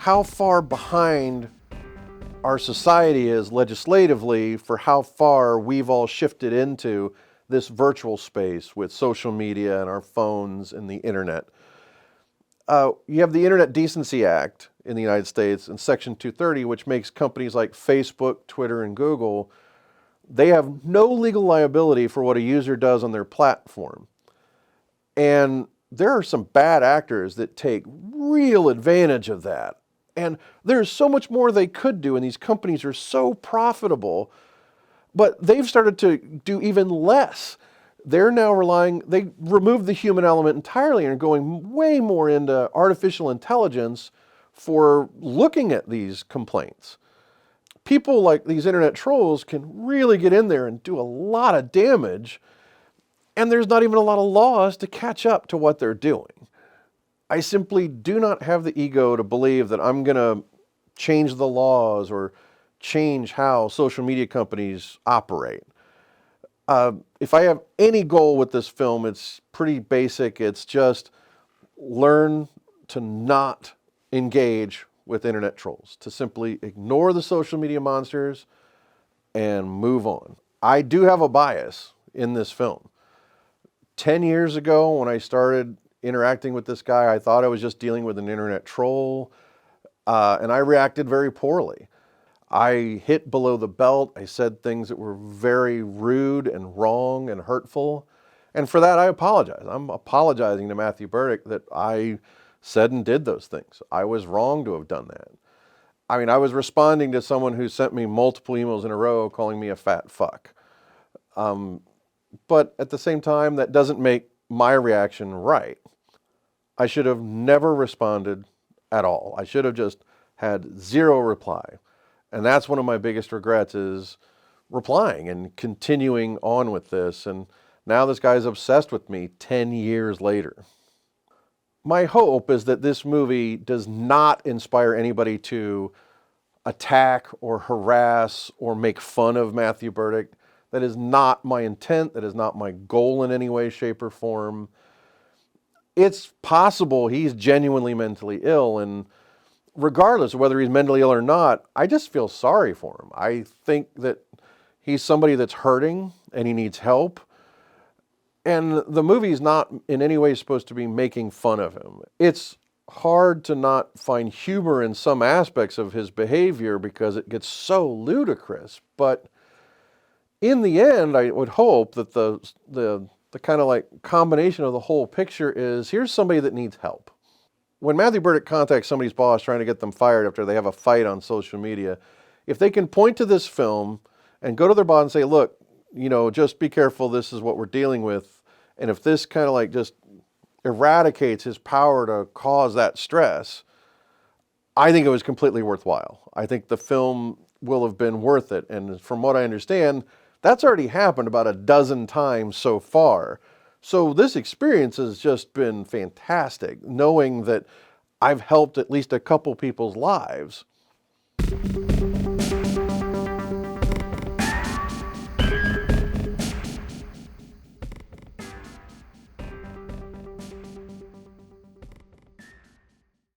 how far behind our society is legislatively for how far we've all shifted into this virtual space with social media and our phones and the internet. You have the Internet Decency Act in the United States in Section 230, which makes companies like Facebook, Twitter, and Google, they have no legal liability for what a user does on their platform. And there are some bad actors that take real advantage of that. And there's so much more they could do, and these companies are so profitable, but they've started to do even less. They're now they removed the human element entirely and are going way more into artificial intelligence for looking at these complaints. People like these internet trolls can really get in there and do a lot of damage, and there's not even a lot of laws to catch up to what they're doing. I simply do not have the ego to believe that I'm going to change the laws or change how social media companies operate. If I have any goal with this film, it's pretty basic. It's just learn to not engage with internet trolls, to simply ignore the social media monsters and move on. I do have a bias in this film. 10 years ago, when I started interacting with this guy, I thought I was just dealing with an internet troll, and I reacted very poorly. I hit below the belt. I said things that were very rude and wrong and hurtful. And for that, I apologize. I'm apologizing to Matthew Burdick that I said and did those things. I was wrong to have done that. I mean, I was responding to someone who sent me multiple emails in a row calling me a fat fuck. But at the same time, that doesn't make my reaction right. I should have never responded at all. I should have just had zero reply. And that's one of my biggest regrets, is replying and continuing on with this. And now this guy's obsessed with me 10 years later. My hope is that this movie does not inspire anybody to attack or harass or make fun of Matthew Burdick. That is not my intent. That is not my goal in any way, shape, or form. It's possible he's genuinely mentally ill, and regardless of whether he's mentally ill or not, I just feel sorry for him. I think that he's somebody that's hurting and he needs help. And the movie's not in any way supposed to be making fun of him. It's hard to not find humor in some aspects of his behavior because it gets so ludicrous. But in the end, I would hope that the kind of like combination of the whole picture is, here's somebody that needs help. When Matthew Burdick contacts somebody's boss trying to get them fired after they have a fight on social media, if they can point to this film and go to their boss and say, look, just be careful, this is what we're dealing with. And if this kind of like just eradicates his power to cause that stress, I think it was completely worthwhile. I think the film will have been worth it. And from what I understand, that's already happened about a dozen times so far. So this experience has just been fantastic, knowing that I've helped at least a couple people's lives.